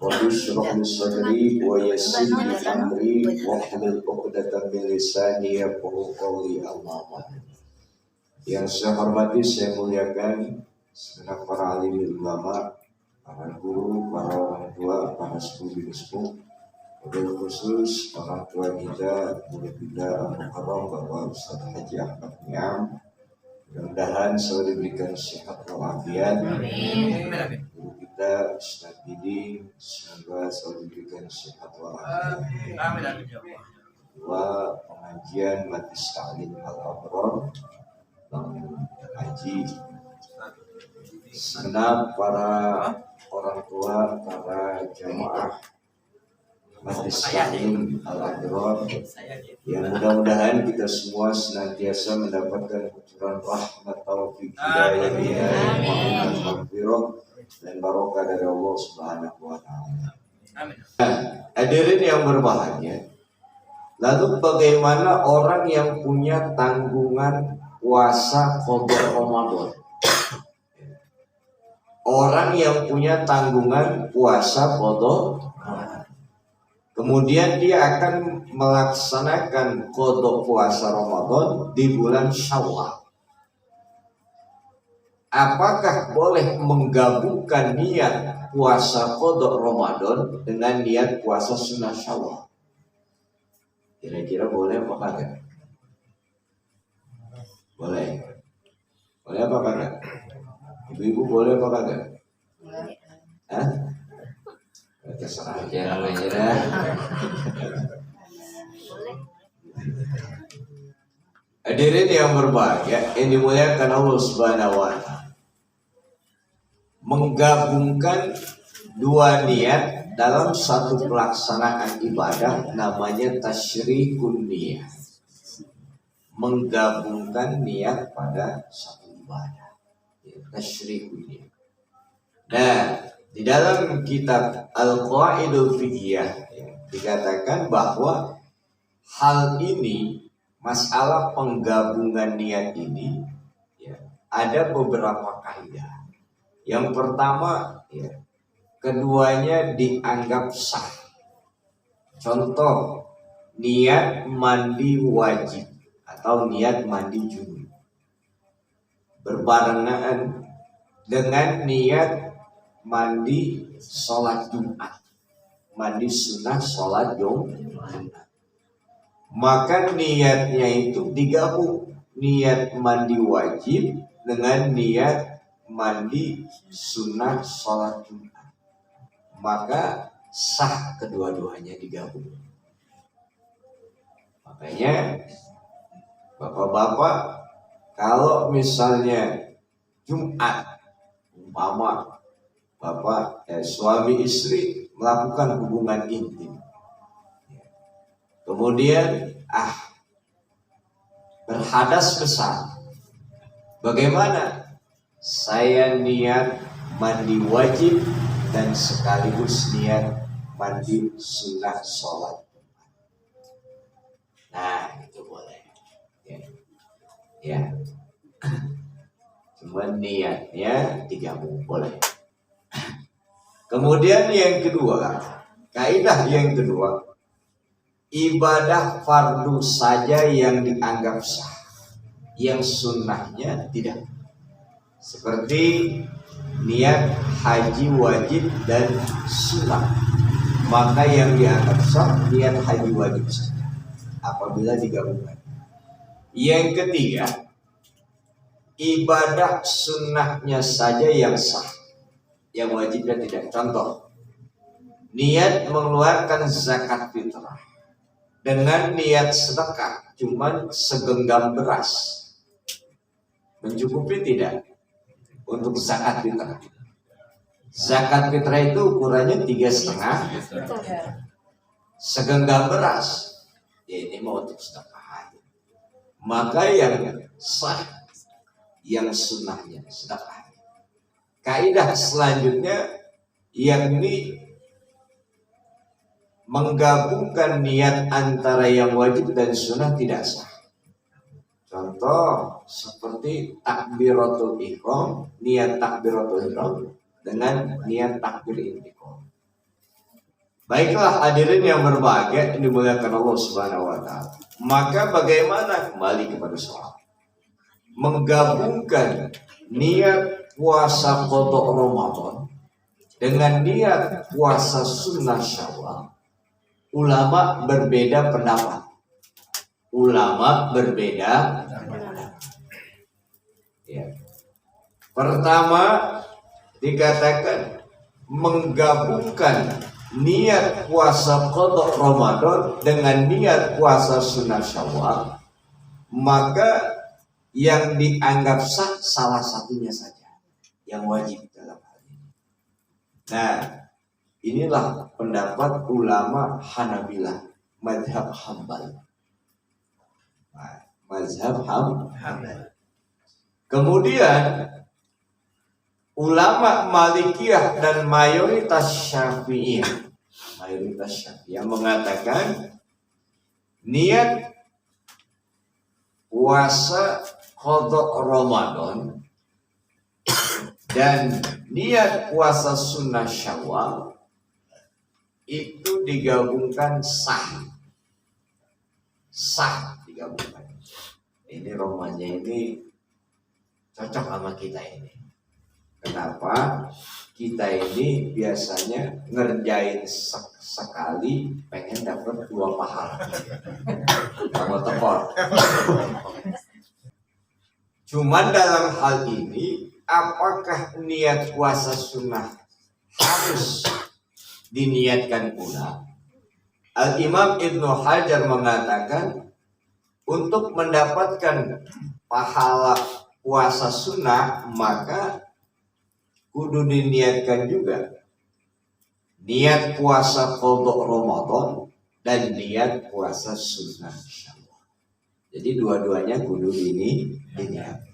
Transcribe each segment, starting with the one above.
Rabbi shrah li sadri wa yassir li amri wahlul 'uqdatam min lisani yafqahu qawli. Amma ba'd. Yang saya hormati, saya muliakan segenap para alim ulama, para guru, para orang tua, para sepuh-sepuh, wabil khusus orang tua kita, murid kita Al-Mukarram Bapak Ustaz Haji Ahmad Niam. Mudah-mudahan selalu diberikan sehat walafiat. Guru kita Ustaz Bidi, semoga selalu diberikan sehat walafiat. Dua pengajian Majlis Ta'lim Al-Abrar Bang Haji, segenap para orang tua, para jamaah Majlis Ta'lim Al-Abrar, yang mudah-mudahan kita semua senantiasa mendapatkan kucuran rahmat, taufik, hidayah, maghfirah dan barokah dari Allah Subhanahu wa taala. Hadirin yang berbahagia, lalu bagaimana orang yang punya tanggungan puasa qada Ramadan? Orang yang punya tanggungan puasa qada Ramadan, kemudian dia akan melaksanakan qada puasa Ramadan di bulan Syawal. Apakah boleh menggabungkan niat puasa qada Ramadan dengan niat puasa sunnah Syawal? Kira-kira boleh apa kagak? Boleh. Boleh apa kagak? Ibu-ibu boleh apa kagak? Hah? Terserah aja namanya dah. Hadirin yang berbahagia, yang dimuliakan Allah Subhanahu wa taala, menggabungkan dua niat dalam satu pelaksanaan ibadah namanya tasyrikun niyah. Menggabungkan niat pada satu ibadah, tasyrikun niyah. Nah, di dalam kitab Al-Qawaidul Fiqhiyah dikatakan bahwa hal ini, masalah penggabungan niat ini, ada beberapa kaidah. Yang pertama, keduanya dianggap sah. Contoh, niat mandi wajib atau niat mandi junub berbarengan dengan niat mandi sholat Jumat, mandi sunnah sholat Jumat, maka niatnya itu digabung, niat mandi wajib dengan niat mandi sunnah sholat Jumat, maka sah kedua-duanya digabung. Makanya bapak-bapak, kalau misalnya Jumat, umpama bapak suami istri melakukan hubungan intim, kemudian berhadas besar, bagaimana? Saya niat mandi wajib dan sekaligus niat mandi sunnah sholat. Nah, itu boleh. Ya. Cuma niatnya digabung, boleh. Kemudian yang kedua, kaidah yang kedua, ibadah fardu saja yang dianggap sah, yang sunnahnya tidak. Seperti niat haji wajib dan sunnah, maka yang dianggap sah niat haji wajib saja apabila digabungkan. Yang ketiga, ibadah sunnahnya saja yang sah, yang wajibnya tidak. Contoh, niat mengeluarkan zakat fitrah dengan niat sedekah cuman segenggam beras, mencukupi tidak untuk zakat fitrah? Zakat fitrah itu ukurannya 3,5 segenggam beras. Ini mau untuk sedekah aja. Maka yang sah, yang sunnahnya sedekah. Kaidah selanjutnya yakni menggabungkan niat antara yang wajib dan sunnah tidak sah. Contoh seperti takbiratul ihram, niat takbiratul ihram dengan niat takbir intiqam. Baiklah hadirin yang berbahagia yang dimuliakan Allah Subhanahu wa taala. Maka bagaimana kembali kepada soal menggabungkan niat puasa qada Ramadan dengan niat puasa sunnah Syawal. Ulama berbeda pendapat. Ya. Pertama dikatakan menggabungkan niat puasa qada Ramadan dengan niat puasa sunnah Syawal, maka yang dianggap sah salah satunya saja yang wajib dalam hal ini. Nah, inilah pendapat ulama Hanabilah, mazhab Hambali. Mazhab Hambali. Kemudian ulama Malikiyah dan mayoritas Syafi'iyah mengatakan niat puasa qada Ramadan dan niat puasa sunnah Syawal itu digabungkan sah digabungkan. Ini romanya ini cocok sama kita ini. Kenapa? Kita ini biasanya ngerjain sekali pengen dapat 2 pahala. Kamu tepor. Cuman dalam hal ini, apakah niat puasa sunnah harus diniatkan pula? Al-Imam Ibnu Hajar mengatakan untuk mendapatkan pahala puasa sunnah maka kudu diniatkan juga niat puasa qada Ramadan dan niat puasa sunnah Syawal. Jadi dua-duanya kudu diniatkan.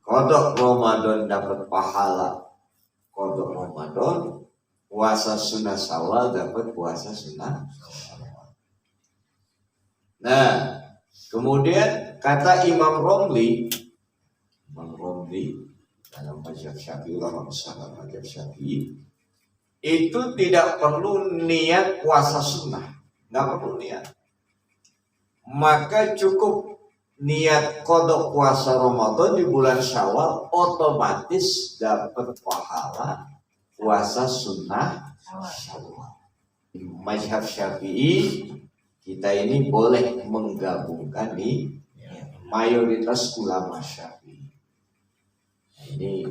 Qada Ramadan dapat pahala qada Ramadan, puasa sunnah Syawal dapat puasa sunnah Syawal. Nah, kemudian kata Imam Romli dalam mazhab Syafi'i, ulama besar mazhab Syafi'i, itu tidak perlu niat puasa sunnah, nggak perlu niat. Maka cukup niat qada puasa Ramadan di bulan Syawal, otomatis dapat pahala puasa sunnah Syawal. Mazhab Syafi'i kita ini boleh menggabungkan di mayoritas ulama Syafi'i. Ini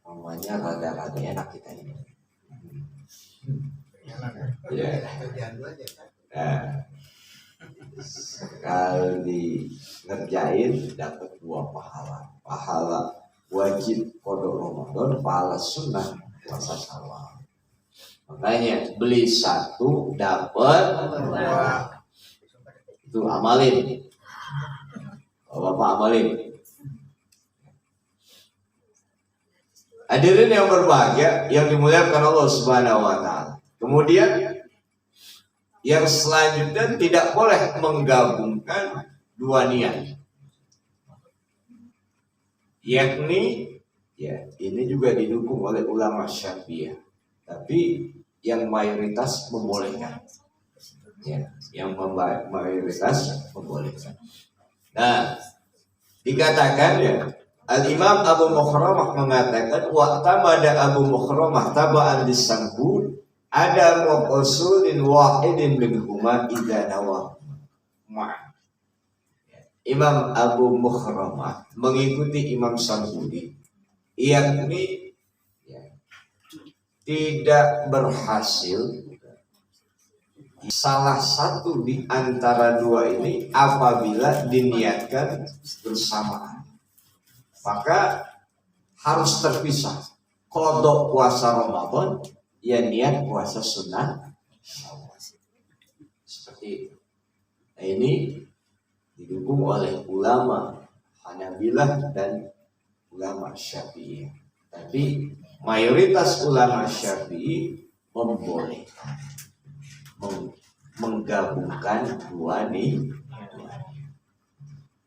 namanya rada-rada enak kita ini. Ya. Nah, sekali ngerjain dapat 2 pahala. Pahala wajib qada Ramadan, pahala sunnah puasa Syawal. Makanya beli 1 dapat 2. Itu amalin. Bapak amalin. Hadirin yang berbahagia yang dimuliakan Allah Subhanahu wa taala. Kemudian yang selanjutnya tidak boleh menggabungkan 2 niat. Yakni ini juga didukung oleh ulama Syafi'iyah. Tapi yang mayoritas membolehkan. Yang mayoritas membolehkan. Nah, dikatakan Al-Imam Abu Mukhramah mengatakan wa'tamada Abu Mukhramah taba'an lisanbul ada muqasulin wahidin minhuma idza nawa ma'. Imam Abu Mukhramah mengikuti Imam Sambudi, yakni tidak berhasil salah satu di antara 2 ini apabila diniatkan bersamaan. Maka harus terpisah. Qada puasa Ramadan, niat puasa sunnah Syawal. Seperti itu. Nah, ini didukung oleh ulama Hanabilah dan ulama Syafi'i. Tapi mayoritas ulama Syafi'i membolehkan menggabungkan 2 nih.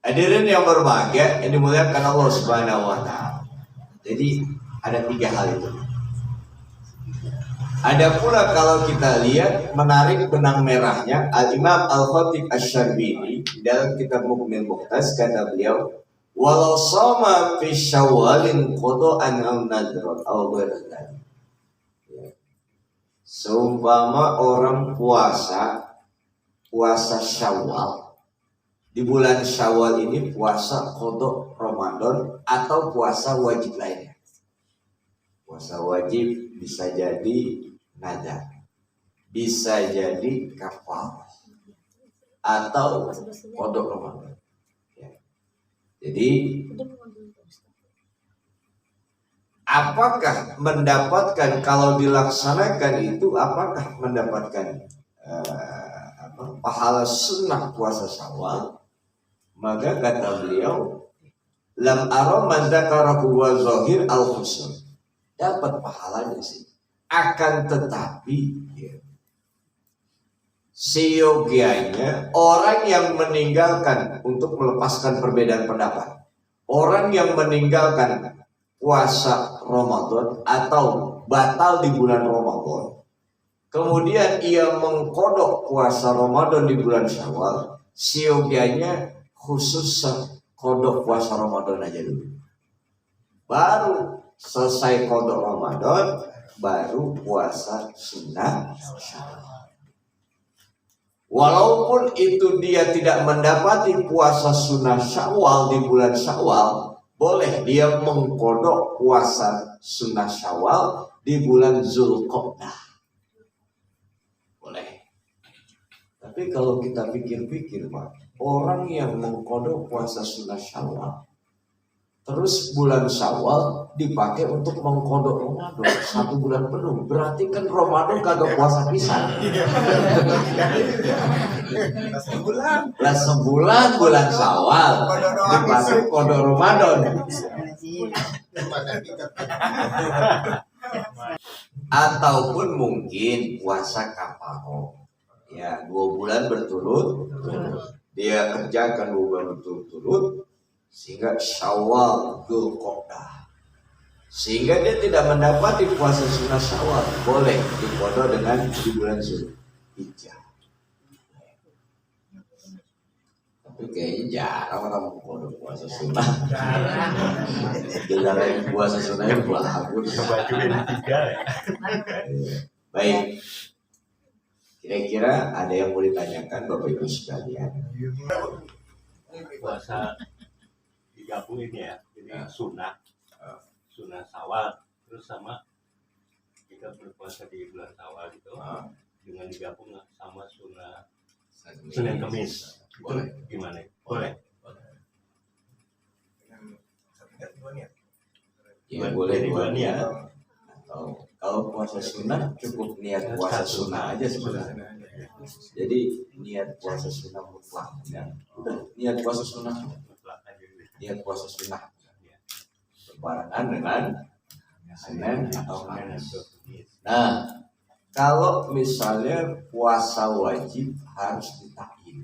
Hadirin yang berbahagia yang dimuliakan Allah Subhanahu wa taala. Jadi ada 3 hal itu. Ada pula kalau kita lihat menarik benang merahnya Al-Imam Al-Khatib Asy-Syarbini dalam kitab Mughni Muqtas kata beliau, walau sama fi syawalin qada'an aw nadran aw ghairan. Seumpama orang puasa Syawal, di bulan Syawal ini puasa qada Ramadan atau puasa wajib lainnya. Puasa wajib bisa jadi nadar, bisa jadi kafar atau qada Ramadan. Ya. Jadi apakah mendapatkan kalau dilaksanakan itu apakah mendapatkan pahala sunnah puasa Syawal? Maka kata beliau, lam ara man dzakarahu wa zahir al-husn. Dapat pahalanya sih. Akan tetapi seyogianya orang yang meninggalkan untuk melepaskan perbedaan pendapat, orang yang meninggalkan puasa Ramadan atau batal di bulan Ramadan, kemudian ia mengkodok puasa Ramadan di bulan Syawal, seyogianya khusus kodok puasa Ramadan aja dulu. Baru selesai kodok Ramadan, baru puasa sunnah Syawal. Walaupun itu dia tidak mendapati puasa sunnah Syawal di bulan Syawal, boleh dia mengkodok puasa sunnah Syawal di bulan Zulqa'dah. Boleh. Tapi kalau kita pikir-pikir, Pak, orang yang mengkodok puasa sunnah Syawal, terus bulan Syawal dipakai untuk mengkodok Ramadan 1 bulan penuh, berarti kan Ramadan kagak puasa pisan. Sebulan bulan Syawal dipakai kodok Ramadan. Ataupun mungkin puasa kafaroh. Ya, 2 bulan berturut-turut. Dia kerjakan 2 bulan berturut-turut sehingga Syawal Dzulqa'dah, sehingga dia tidak mendapati puasa sunnah Syawal, boleh dikodok dengan di bulan Zulhijjah. Tapi kayaknya jarang orang mengkodok puasa sunnah. Jalan puasa sunnahnya bagus. Baik, kira-kira ada yang mau ditanyakan Bapak Ibu sekalian? Puasa digabungin ya, jadi sunnah Syawal terus sama kita berpuasa di bulan Syawal gitu, dengan digabung sama sunnah Senin Kamis. Boleh. Gimana? Boleh. Ya, boleh 2 niat. Atau kalau puasa sunnah cukup niat puasa sunnah aja sebenarnya. Jadi niat puasa sunnah mutlak ya. Udah niat puasa sunnah. Niat puasa sunnah berbarengan dengan Senin atau Kamis. Nah, kalau misalnya puasa wajib harus ditakin,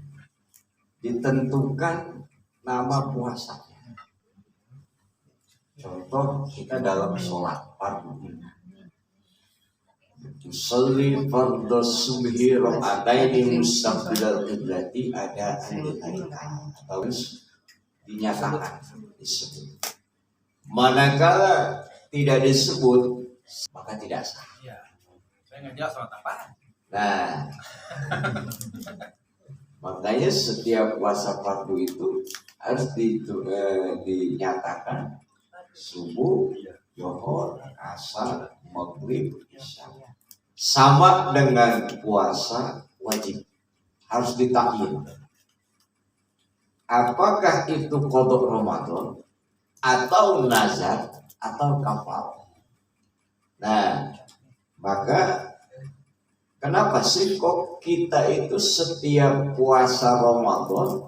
ditentukan nama puasanya. Contoh kita dalam sholat fardu, tusalli fardhu subhi raka'ataini mustaqbilal qiblati ada atau dinyatakan disebut. Manakala tidak disebut maka tidak sah. Iya. Saya nggak jelas sholat apa. Nah, makanya setiap puasa fardu itu harus dinyatakan subuh, zuhur, asar, maghrib, isya. Sama dengan puasa wajib harus ditakin. Apakah itu qadha Ramadan atau nazar atau kafar? Nah, maka kenapa sih kok kita itu setiap puasa Ramadan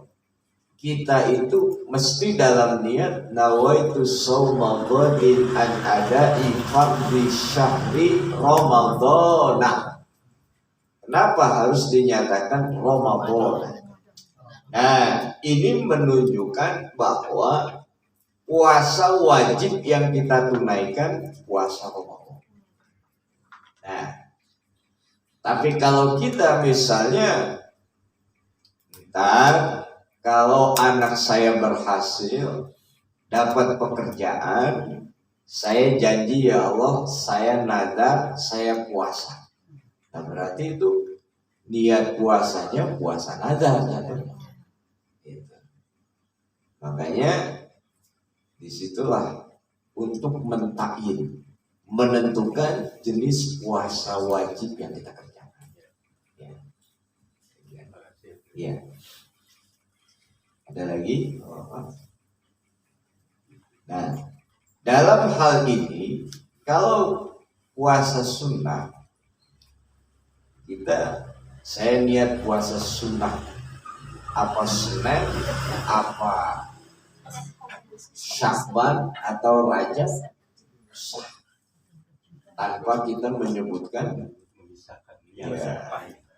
kita itu mesti dalam niat nawaitu shauma ghadin an ada'i fardhi syahri Ramadan. Kenapa harus dinyatakan Ramadan? Nah, ini menunjukkan bahwa puasa wajib yang kita tunaikan puasa Ramadan. Nah, Tapi kalau kita misalnya, ntar kalau anak saya berhasil dapat pekerjaan, saya janji ya Allah, saya nadar, saya puasa. Nah berarti itu niat puasanya puasa nadar. Gitu. Makanya disitulah untuk mentakyin, menentukan jenis puasa wajib yang kita kerjakan. Ya. Ada lagi? Nah, dalam hal ini, kalau puasa sunnah, saya niat puasa sunnah, apa Senin, apa Syakban atau Rajab, tanpa kita menyebutkan,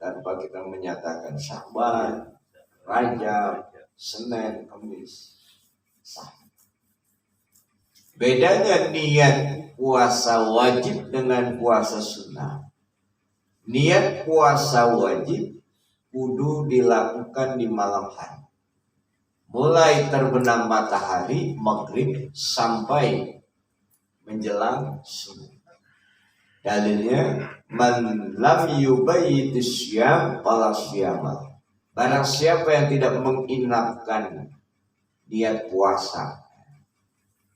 tanpa kita menyatakan Syakban, Rajab, Senin, Kamis, sah. Bedanya niat puasa wajib dengan puasa sunnah. Niat puasa wajib kudu dilakukan di malam hari, mulai terbenam matahari maghrib sampai menjelang subuh. Dalilnya, man lam yubayyitis syiyam fala syiyama. Barang siapa yang tidak menginapkan niat puasa,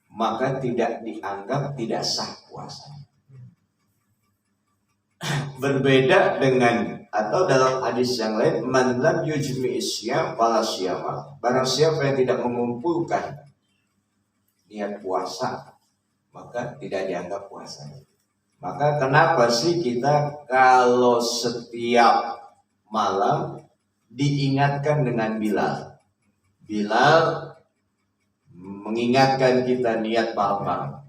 maka tidak dianggap tidak sah puasanya. Berbeda dengan, atau dalam hadis yang lain, man lam yujmi'is syiyam fala syiyama. Barang siapa yang tidak mengumpulkan niat puasa, maka tidak dianggap puasanya. Maka kenapa sih kita kalau setiap malam diingatkan dengan Bilal? Bilal mengingatkan kita niat malam.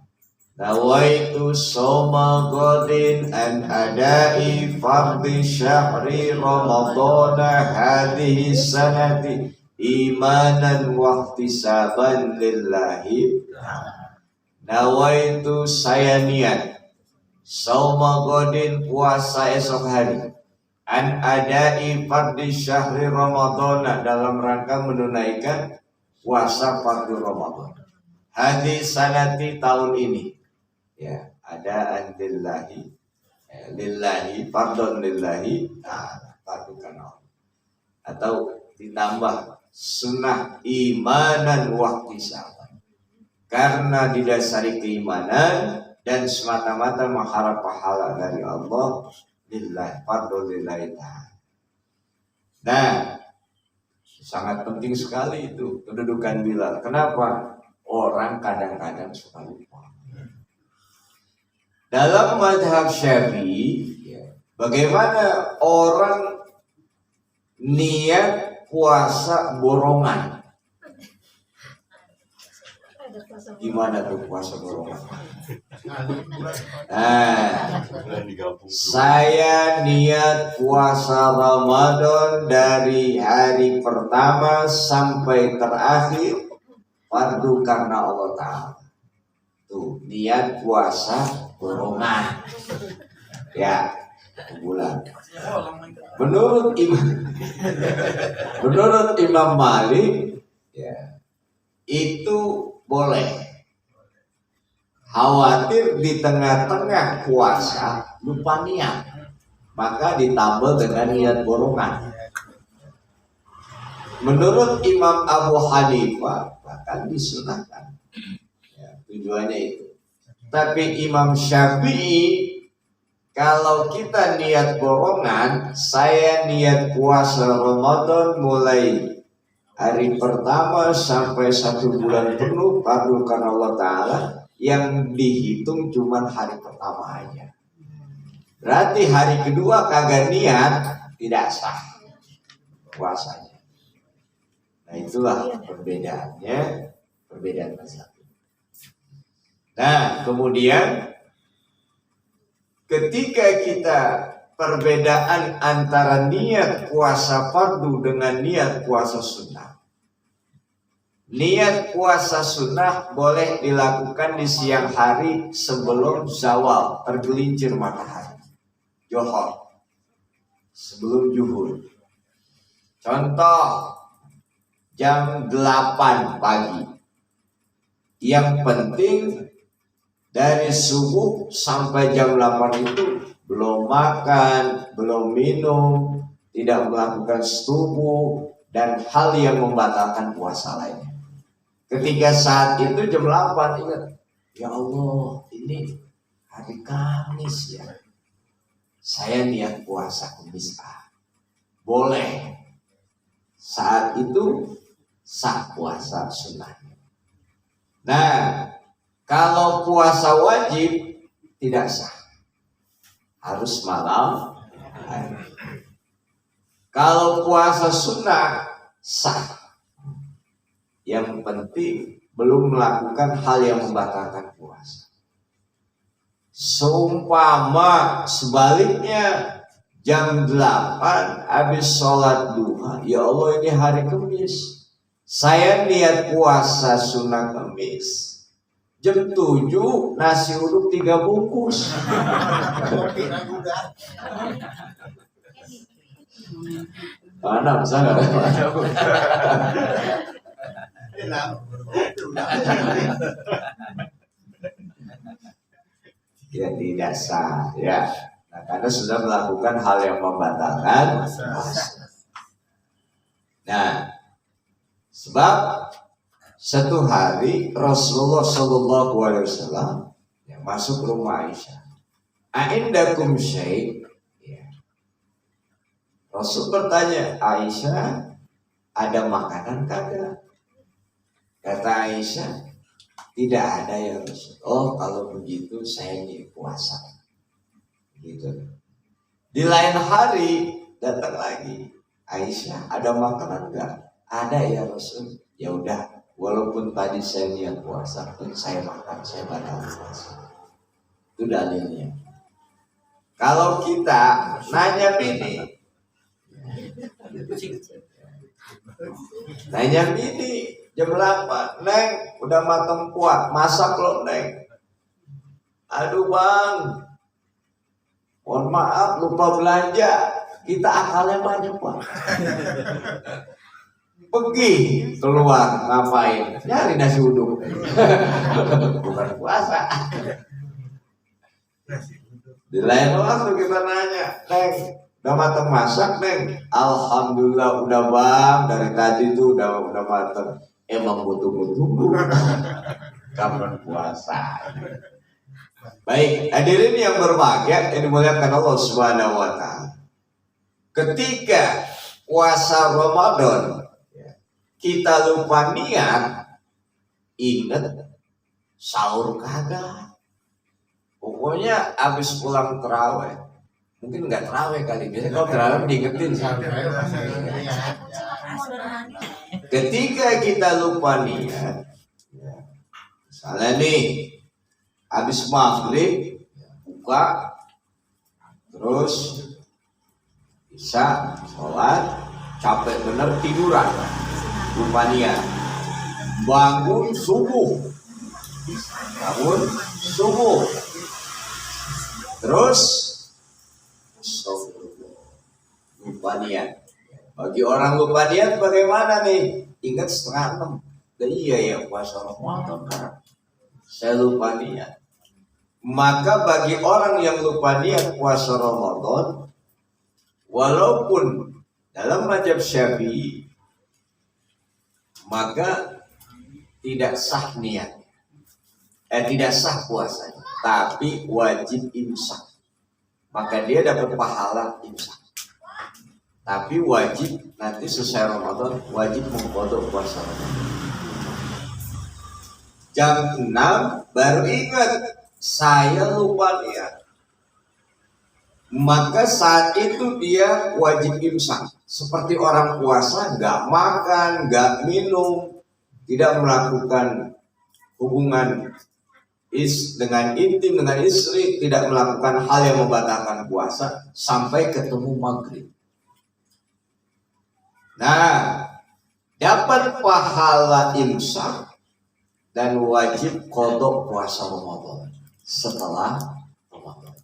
Nawaitu soma godin an adai fardhi syahri ramadana hadhihi sanati imanan wa ihtisaban lillahi. Nawaitu, saya niat soma godin, puasa esok hari, an adai fardhi syahri ramadana, dalam rangka menunaikan puasa fardu Ramadan. Hadhi sanati, tahun ini. Ya, ada andillahi, lillahi, fardun lillahi, fardu kana. Atau ditambah sunnah imanan wa ihtisaban, karena didasari keimanan dan semata-mata mengharap pahala dari Allah, lillahi, fardun lillahi ta'ala. Nah, sangat penting sekali itu kedudukan Bilal. Kenapa? Orang kadang-kadang suka lupa. Dalam mazhab Syafi'i, bagaimana orang niat puasa borongan? Gimana tuh puasa borongan? Saya niat puasa Ramadan dari hari pertama sampai terakhir fardu karena Allah Ta'ala. Tuh, niat puasa borongan. Ya, bulan. Menurut Imam Malik, ya, itu boleh. Khawatir di tengah-tengah puasa lupa niat, maka ditambah dengan niat borongan. Menurut Imam Abu Hanifah bahkan disunahkan, ya, tujuannya itu. Tapi Imam Syafi'i, kalau kita niat borongan, saya niat puasa Ramadan mulai hari pertama sampai 1 bulan penuh fardu karena Allah Ta'ala, yang dihitung cuma hari pertama aja. Berarti hari kedua kagak niat, tidak sah puasanya. Nah, itulah perbedaannya, perbedaan mazhab. Nah, kemudian ketika kita perbedaan antara niat puasa fardu dengan niat puasa sunnah. Niat puasa sunnah boleh dilakukan di siang hari sebelum zawal, tergelincir matahari, johor. sebelum zuhur. Contoh jam 8 pagi. Yang penting dari subuh sampai jam 8 itu belum makan, belum minum, tidak melakukan setubuh dan hal yang membatalkan puasa lainnya. Ketika saat itu jam 8 ingat, ya Allah, ini hari Kamis ya. Saya niat puasa Kamis. Boleh. Saat itu sah puasa sunnahnya. Nah, kalau puasa wajib tidak sah. Harus malam hari. Kalau puasa sunnah sah. Yang penting belum melakukan hal yang membatalkan puasa. Seumpama sebaliknya jam 8 habis sholat duha, ya Allah ini hari Kamis, saya niat puasa sunnah Kamis. Jam 7 nasi uduk 3 bungkus. Mana bisa nggak? Ya tidak sah ya. Nah, karena sudah melakukan hal yang membatalkan puasa. Nah, sebab satu hari Rasulullah Shallallahu Alaihi Wasallam yang masuk rumah Aisyah. Aindakum syai'? Ya. Rasul bertanya, Aisyah, ada makanan kagak? Kata Aisyah, tidak ada ya Rasul. Oh, kalau begitu saya ini puasa. Gitu. Di lain hari datang lagi, Aisyah, ada makanan enggak? Ada ya Rasul. Ya udah, walaupun tadi saya niat puasa, pun saya makan, saya batal puasa. Itu dalilnya. Kalau kita nanya bini, jam 8, Neng, udah matang kuat, masak lo Neng. Aduh bang, mohon maaf lupa belanja, kita akalnya banyak Pak. Pergi keluar ngapain? Nyari nasi uduk. Bukan puasa. Di lain waktu kita nanya, Neng, udah matang masak Neng? Alhamdulillah udah bang, dari tadi tuh udah matang. Emang butuh kapan puasa. Baik, hadirin yang berbahagia yang dimuliakan Allah Subhanahu wa taala. Ketika puasa Ramadan kita lupa niat, ingat sahur kagak. Pokoknya habis pulang terawih, mungkin nggak terawih kali, biasanya kalau terawih diingetin sahur. Ketika kita lupa niat, misalnya nih habis maghrib buka, terus bisa sholat, capek bener tiduran, lupa niat, bangun subuh, terus lupa niat. Bagi orang lupa niat bagaimana nih? Ingat 5:30. Iya ya puasa Ramadan kan. Saya lupa niat. Maka bagi orang yang lupa niat puasa Ramadan, walaupun dalam mazhab Syafi'i, maka tidak sah niat. Tidak sah puasanya, tapi wajib imsak. Maka dia dapat pahala imsak. Tapi wajib nanti selesai Ramadan wajib mengqadha puasa Ramadan. Jam 6 baru ingat saya lupa niat. Maka saat itu dia wajib imsak. Seperti orang puasa, nggak makan, nggak minum, tidak melakukan hubungan dengan intim dengan istri, tidak melakukan hal yang membatalkan puasa sampai ketemu maghrib. Nah, dapat pahala imsak dan wajib qadha puasa Ramadan setelah Ramadan.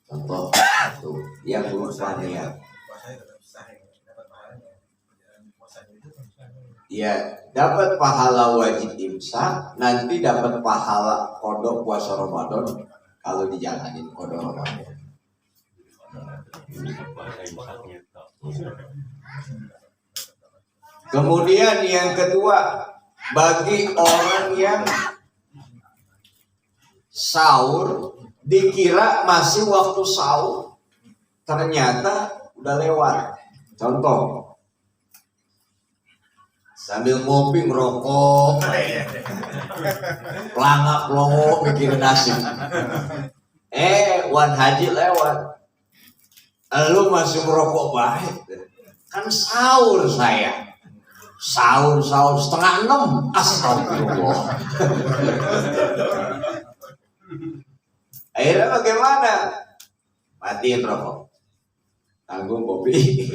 Contoh 1. yang berupa niat. Puasanya tetap sah ya, dapat pahalanya. Perjalanan puasanya itu kan sah. Ya, dapat pahala wajib imsak, nanti dapat pahala kodok puasa Ramadan kalau dijalanin kodok Ramadan. Puasa imsaknya itu. Kemudian yang kedua, bagi orang yang sahur dikira masih waktu sahur, ternyata udah lewat. Contoh, sambil ngopi ngerokok, pelangak pelongo mikirin nasib. Wan Haji lewat, lu masih merokok baik. Kan sahur saya. Sahur 5:30. Astagfirullah. Akhirnya bagaimana? Matiin rokok. Tanggung kopi.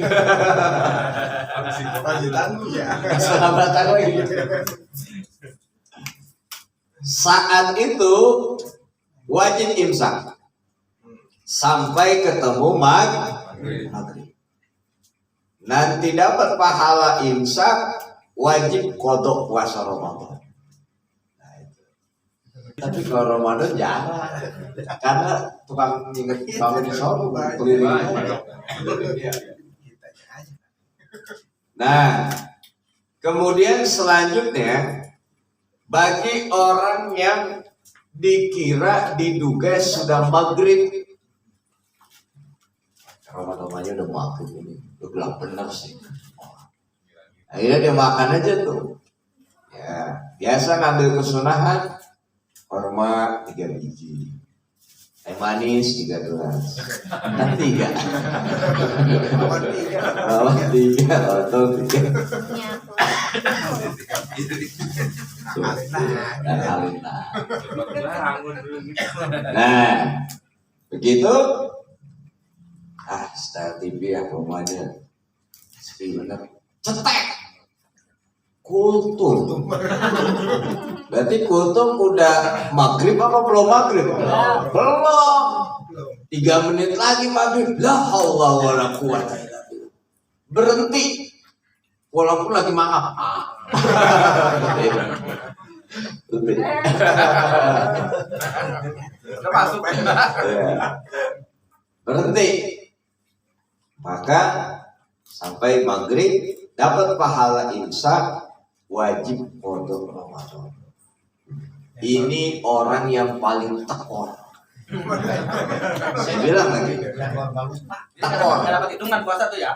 Masih tanggung ya. Sahabatan lagi. Saat itu wajib imsak sampai ketemu maghrib. Nanti dapat pahala imsak, wajib kodok puasa Ramadan. Nah, itu. Tapi kalau Ramadan jarang, karena tukang inget bangun di sahur keliling. Nah, kemudian selanjutnya bagi orang yang diduga sudah maghrib, Ramadannya udah maghrib ini, udah gelap bener sih. Akhirnya dia makan aja tuh. Ya, biasa ngambil kesunahan, korma 3 biji, teh manis 3 gelas, kan 3, bawah 3, otong 3, dan alina. Nah, begitu. Star TV ya pokoknya sepi bener, cetek kultum. Berarti kultum udah maghrib apa belum maghrib? Belum. 3 menit lagi maghrib. La haula wala quwata illa billah. Berhenti. Walaupun lagi mangap. Masuk. Berhenti. Maka sampai maghrib dapat pahala imsak, wajib kodok Ramadan. Ini orang yang paling tekor. Saya bilang lagi, tekor. Dapat hitungan puasa tuh ya.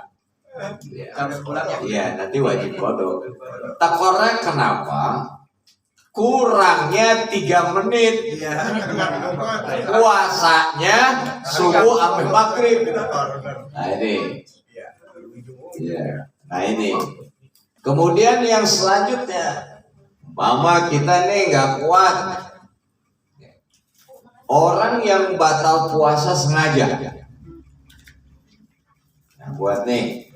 Iya, nanti wajib kodok. Tekornya kenapa? Kurangnya 3 menit. Puasanya subuh sampai maghrib. Nah ini. Iya. Nah ini. Kemudian yang selanjutnya, mama kita nih nggak kuat. Orang yang batal puasa sengaja. Nah, buat nih,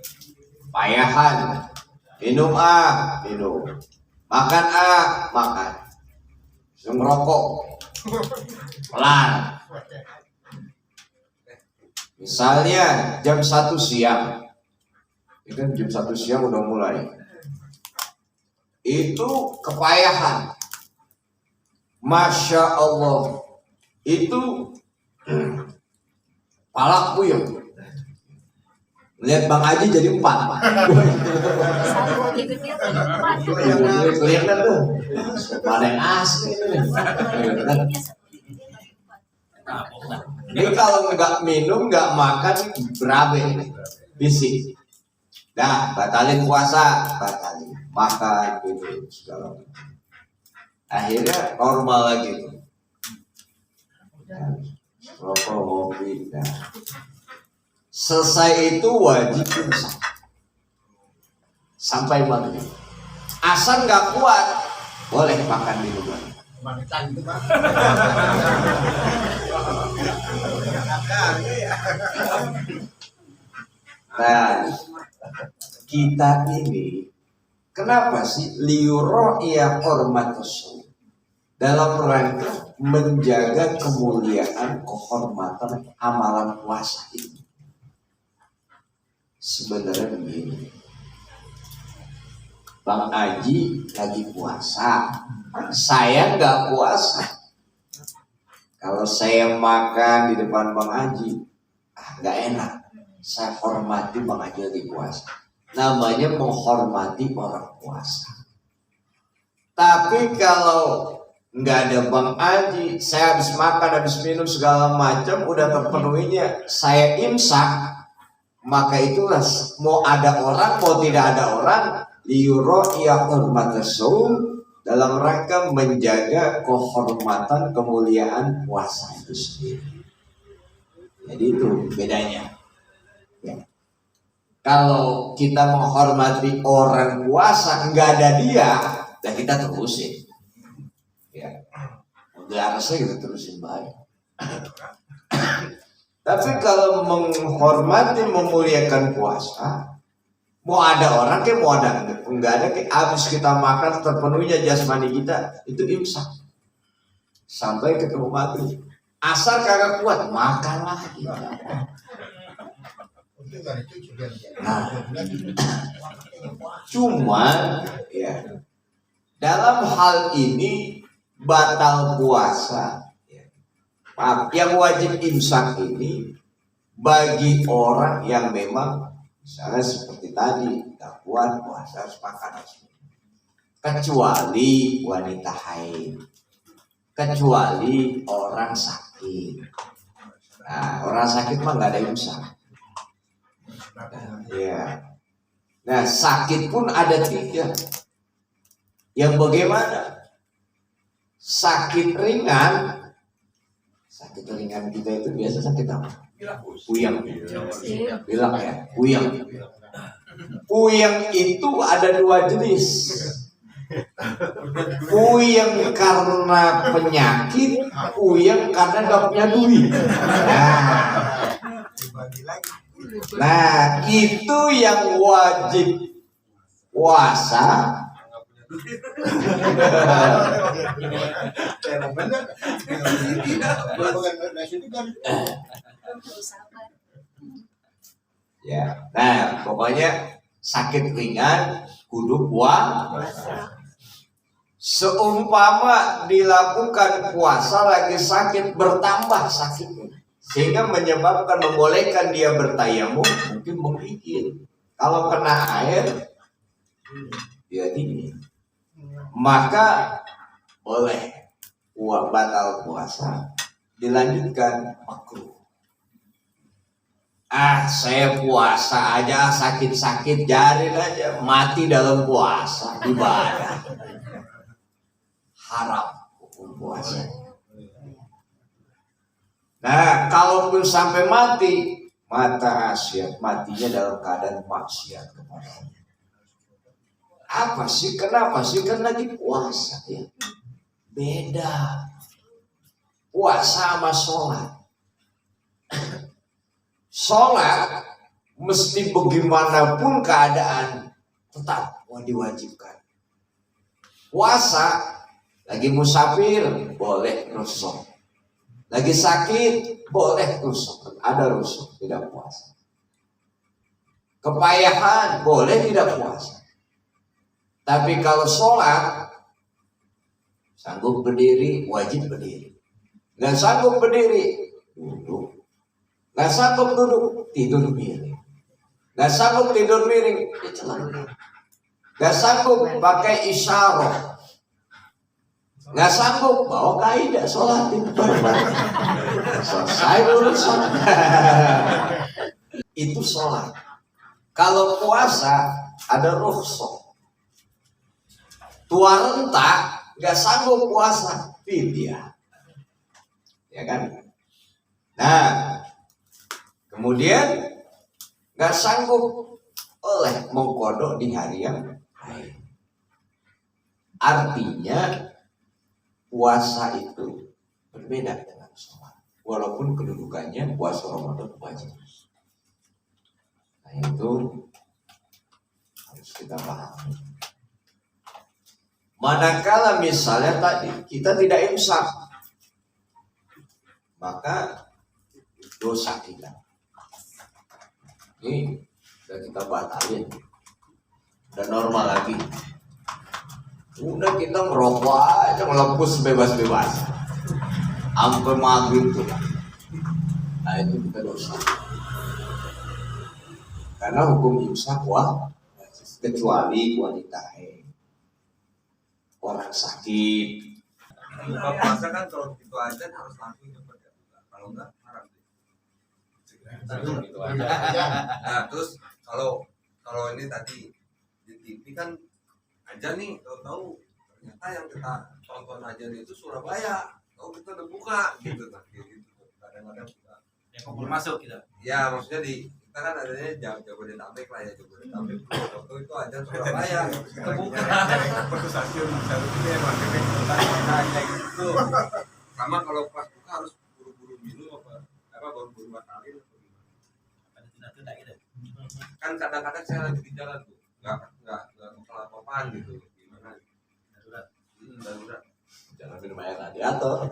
payahan, minum minum, makan makan, ngerokok, pelan. Misalnya jam 1 siang, ini kan jam 1 siang udah mulai. Itu kepayahan, Masya Allah, itu palak puyeng. Lihat Bang Haji jadi 4. Kelihatan tuh, mana yang asli ini. Ini kalau nggak minum, nggak makan, berabe, bisik. Nah, batalin puasa, batalin makan, minum segala macam. Akhirnya normal lagi. Rokok, ngopi, nah. Selesai itu wajib imsak sampai maghrib. Asal nggak kuat, boleh makan di rumah. Nah, kita ini kenapa sih liuro iya hormatus dalam rangka menjaga kemuliaan kehormatan amalan puasa ini. Sebenarnya begini, Bang Aji lagi puasa, saya nggak puasa. Kalau saya makan di depan Bang Aji, nggak enak. Saya hormati Bang Aji lagi puasa. Namanya menghormati orang puasa. Tapi kalau nggak ada Bang Aji, saya habis makan, habis minum segala macam, udah terpenuhinya, saya imsak, maka itulah mau ada orang, mau tidak ada orang, liyuro'iya hurmatasum, dalam rangka menjaga kehormatan kemuliaan puasa itu sendiri. Jadi itu bedanya. Ya. Kalau kita menghormati orang puasa nggak ada dia, dan kita terusin. Ya, udah harusnya kita terusin baik. Tapi kalau menghormati, memuliakan puasa, mau ada orang kayak mau ada enggak ada kayak habis kita makan terpenuhinya jasmani kita itu imsak sampai ketemu maghrib. Asal kagak kuat makan lagi. Nah, cuman ya dalam hal ini batal puasa. Maaf, yang wajib imsak ini bagi orang yang memang misalnya seperti tadi, tak kuat puasa harus makan kecuali wanita haid, kecuali orang sakit. Nah, orang sakit mah nggak ada imsak. Ya. Nah, sakit pun ada 3. Yang bagaimana? Sakit ringan kita itu biasa sakit apa? Puyeng. Bilang ya, puyeng. Puyeng itu ada 2 jenis. Puyeng karena penyakit, puyeng karena gak punya duit. Nah, itu yang wajib puasa. Ya, nah pokoknya sakit ringan kudu puasa. Seumpama dilakukan puasa lagi sakit bertambah sakitnya sehingga menyebabkan membolehkan dia bertayamum, mungkin menggigil. Kalau kena air dia dingin, maka boleh batal puasa, dilanjutkan makruh. Saya puasa aja sakit-sakit, jarin aja mati dalam puasa, ibadah haram hukum puasa. Nah, kalaupun sampai mati, mata asyik matinya dalam keadaan maksiat kepadanya. Apa sih? Kenapa sih? Karena lagi puasa ya. Beda puasa sama sholat. Sholat mesti bagaimanapun keadaan tetap diwajibkan. Puasa lagi musafir boleh rusuk, lagi sakit boleh rusuk, ada rusuk tidak puasa. Kepayahan boleh tidak puasa. Tapi kalau sholat sanggup berdiri wajib berdiri, nggak sanggup berdiri duduk, nggak sanggup duduk tidur miring, nggak sanggup tidur miring celana, nggak sanggup pakai isyarat, nggak sanggup bawa kaidah sholatin bareng-bareng, selesai urusan. Itu sholat. Kalau puasa ada rukhsah. Tua renta nggak sanggup puasa, fidyah, ya kan? Nah, kemudian nggak sanggup oleh mengkodok di hari yang lain. Artinya puasa itu berbeda dengan sholat, walaupun kedudukannya puasa Ramadan wajib. Nah, itu harus kita pahami. Manakala misalnya tadi kita tidak imsak, maka dosa kita. Ini udah kita batalin, udah normal lagi. Udah kita merokok aja melepus bebas-bebas sampai maghrib tuh. Nah itu kita dosa. Karena hukum imsak kecuali wanita orang sakit. Buka puasa kan kalau begitu aja harus langsung cepet ya. Kalau enggak haram. Nah terus kalau ini tadi di TV kan aja nih tahu ternyata yang kita tonton aja itu Surabaya. Tahu kita udah buka gitu kan gitu. Kadang-kadang kita masuk gitu. ya maksudnya kita kan adanya Jabodetabek lah ya, Jabodetabek waktu itu aja Surabaya kita buka satu stasiun satu itu yang aja gitu. Sama kalau pas buka harus buru-buru minum apa buru-buru batalin atau gimana? Tidak gitu. Kan kadang-kadang saya lagi di jalan tuh nggak kelapa-lapaan gitu gimana? Darurat. Jangan minum air radiator.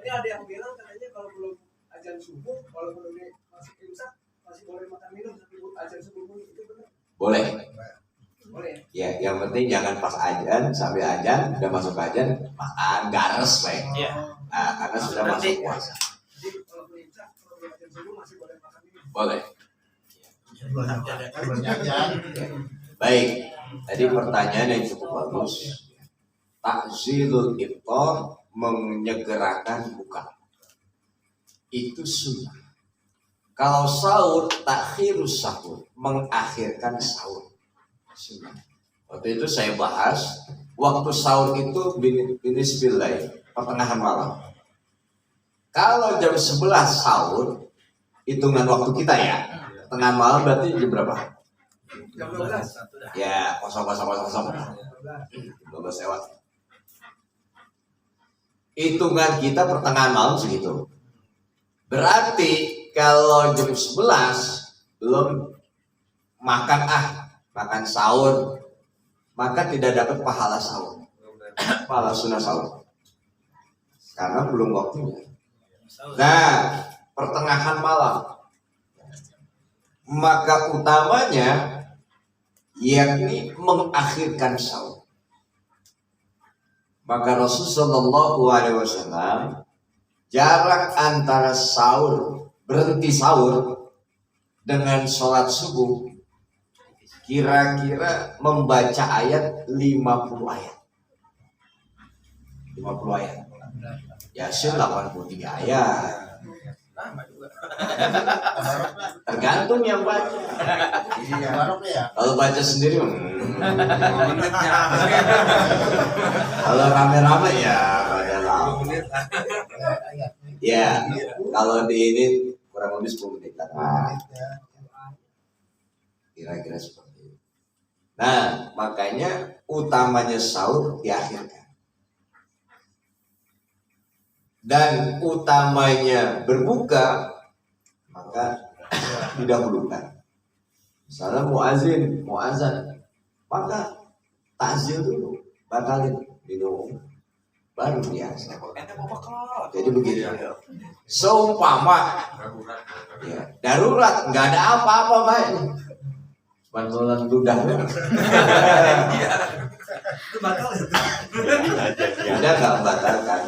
Ini ada yang bilang katanya kalau belum azan subuh, kalau belum masih imsak masih boleh makan minum sampai azan subuh bunyi, itu benar? Boleh. Boleh. Ya, yang penting jangan pas azan sampai azan udah masuk azan makan gares baik. Iya. Nah, karena sudah masuk puasa. Jadi kalau belum imsak, kalau belum azan subuh masih boleh makan minum. Boleh. Iya. Baik. Tadi pertanyaan yang cukup bagus. Takzilul iftar, menyegerakan buka. Itu sunnah. Kalau sahur, takhirus sahur, mengakhirkan sahur. Sunnah. Waktu itu saya bahas, waktu sahur itu binisbillah, pertengahan malam. Kalau jam 11 sahur, hitungan waktu kita ya, tengah malam berarti jam berapa? Jam 12. Ya, kosong. 12 lewat. Hitungan kita pertengahan malam segitu. Berarti kalau jam 11 belum makan sahur, maka tidak dapat pahala sahur. Pahala sunnah sahur. Karena belum waktunya. Nah, pertengahan malam. Maka utamanya yakni mengakhirkan sahur. Maka Rasulullah SAW jarak antara sahur, berhenti sahur dengan sholat subuh kira-kira membaca ayat 50 ayat. 50 ayat. Yasin 83 ayat. Tergantung yang baca. Kalau baca sendiri, kalau rame-rame ya baca lama. Ya, kalau di ini kurang lebih 10 menit. Kira-kira seperti itu. Nah, makanya utamanya sahur diakhirkan. Dan utamanya berbuka maka didahulukan. Misalnya muazin, maka takzir dulu, batalin minum, baru biasa. Jadi begitu. Seumpama ya, darurat, nggak ada apa-apa baik. Bantuan ludah. Itu batal Udah nggak membatalkan.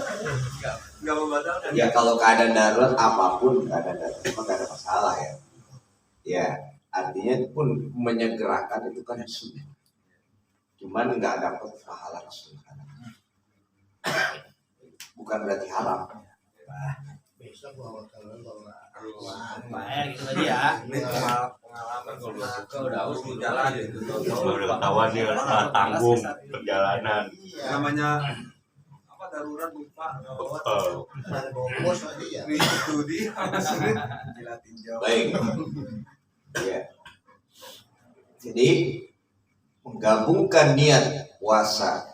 nggak membatalkan Ya kalau keadaan darurat apapun keadaan darurat memang nggak ada masalah ya. Ya artinya pun menyegerakan itu kan sunnah. Cuman nggak dapat pahala sunnah. Bukan berarti haram. Besok bayar gitu tadi ya. ini pengalaman kalau udah harus di jalan gitu Udah ketahuan dia tanggung perjalanan. namanya apa darurat lupa itu dia gila tinjau Baik. Ya. Jadi menggabungkan niat puasa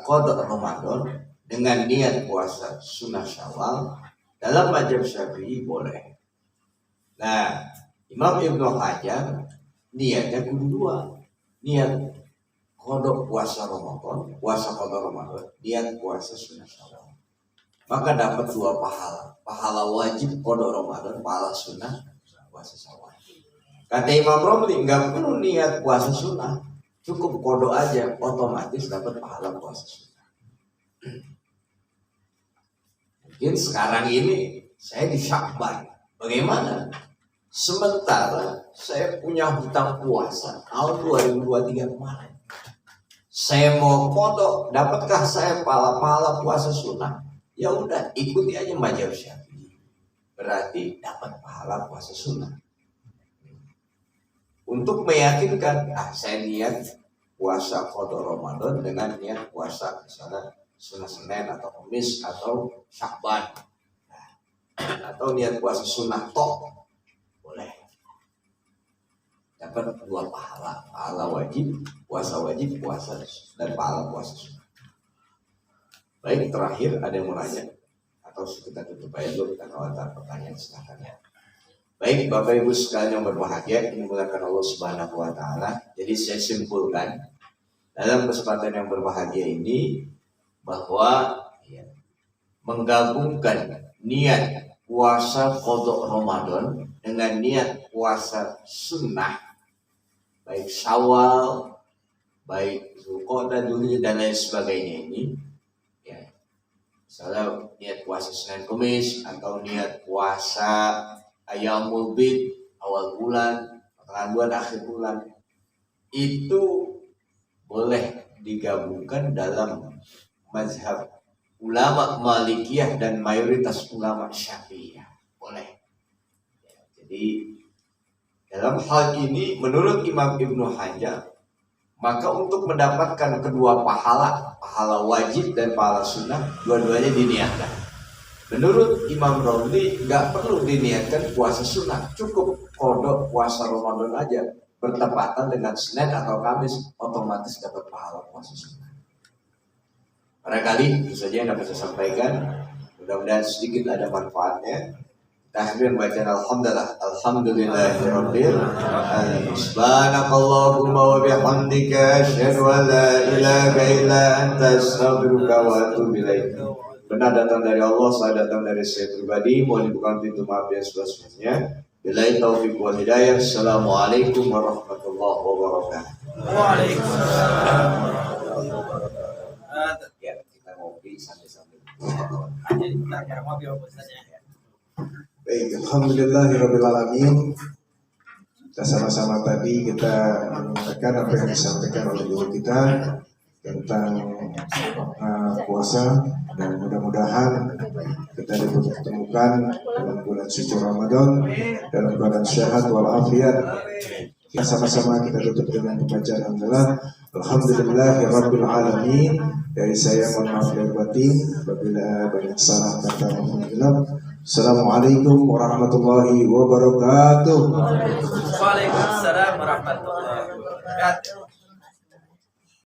qada Ramadan dengan niat puasa sunnah Syawal dalam mazhab Syafi'i boleh. Nah, Imam Ibnu Hajar niatnya kudu dua. Niat qada puasa Ramadan, niat puasa sunnah Syawal. maka dapat 2 pahala. Pahala wajib qada Ramadan, pahala sunnah puasa Syawal. Kata Imam Romli, nggak perlu niat puasa sunnah, cukup qada aja, otomatis dapat pahala puasa sunnah. Mungkin sekarang ini saya di Syakban, bagaimana? Sementara saya punya hutang puasa tahun 2023 kemarin. Saya mau kodok, dapatkah saya pahala puasa sunnah? Ya udah, ikuti aja mazhab Syafi'i. Berarti dapat pahala puasa sunnah. Untuk meyakinkan, saya niat puasa kodok Ramadan dengan niat puasa misalnya sunnah Senin atau Kamis atau Syakban, atau niat puasa sunnah tok, boleh. Dapat 2 pahala, pahala wajib, puasa dan pahala puasa sunnah. Baik, terakhir ada yang mau nanya atau kita tutup aja dulu, kita antar pertanyaan silahkan ya. Baik, Bapak Ibu sekalian yang berbahagia, ini dimuliakan Allah Subhanahu wa taala. Jadi saya simpulkan dalam kesempatan yang berbahagia ini bahwa menggabungkan niat puasa qada Ramadan dengan niat puasa sunnah, baik Syawal, baik Zulqa'dah, Dzulhijjah dan lain sebagainya ini, ya, misalnya niat puasa Senin Kamis atau niat puasa Ayyamul Bid awal bulan, pertengahan bulan, akhir bulan, itu boleh digabungkan dalam mazhab ulama Malikiyah dan mayoritas ulama Syafi'iyah, boleh. Ya, jadi dalam hal ini menurut Imam Ibnu Hajar, maka untuk mendapatkan kedua pahala wajib dan pahala sunnah, dua-duanya diniatkan. Menurut Imam Romli nggak perlu diniatkan puasa sunnah, cukup kodok puasa Ramadan aja, bertepatan dengan Senin atau Kamis, otomatis dapat pahala puasa sunnah. Barangkali itu saja yang dapat saya sampaikan. Mudah-mudahan sedikit ada manfaatnya. Tahmid bacaan alhamdulillahirabbil alamin. Subhanakallahumma wa bihamdika asyhadu an la ilaha illa anta astaghfiruka wa atubu ilaik. Benar datang dari Allah, saya datang dari saya pribadi. Mohon dibukakan pintu maaf yang sebesar-besarnya. Billahi taufiq wal hidayah. Assalamualaikum warahmatullahi wabarakatuh. Waalaikumsalam warahmatullahi wabarakatuh. Ya, kita ngopi sambil-sambil. Baik, alhamdulillahirrahmanirrahim. Kita sama-sama tadi kita mendengarkan apa yang disampaikan oleh guru kita tentang puasa, dan mudah-mudahan kita dipertemukan dalam bulan suci Ramadan dalam keadaan sehat walafiat. Kita sama-sama kita tutup dengan pembacaan alhamdulillahirabbil alamin. Dari saya mohon maaf lahir batin apabila banyak salah kata maupun khilaf. Assalamualaikum warahmatullahi wabarakatuh. Waalaikumsalam warahmatullahi wabarakatuh.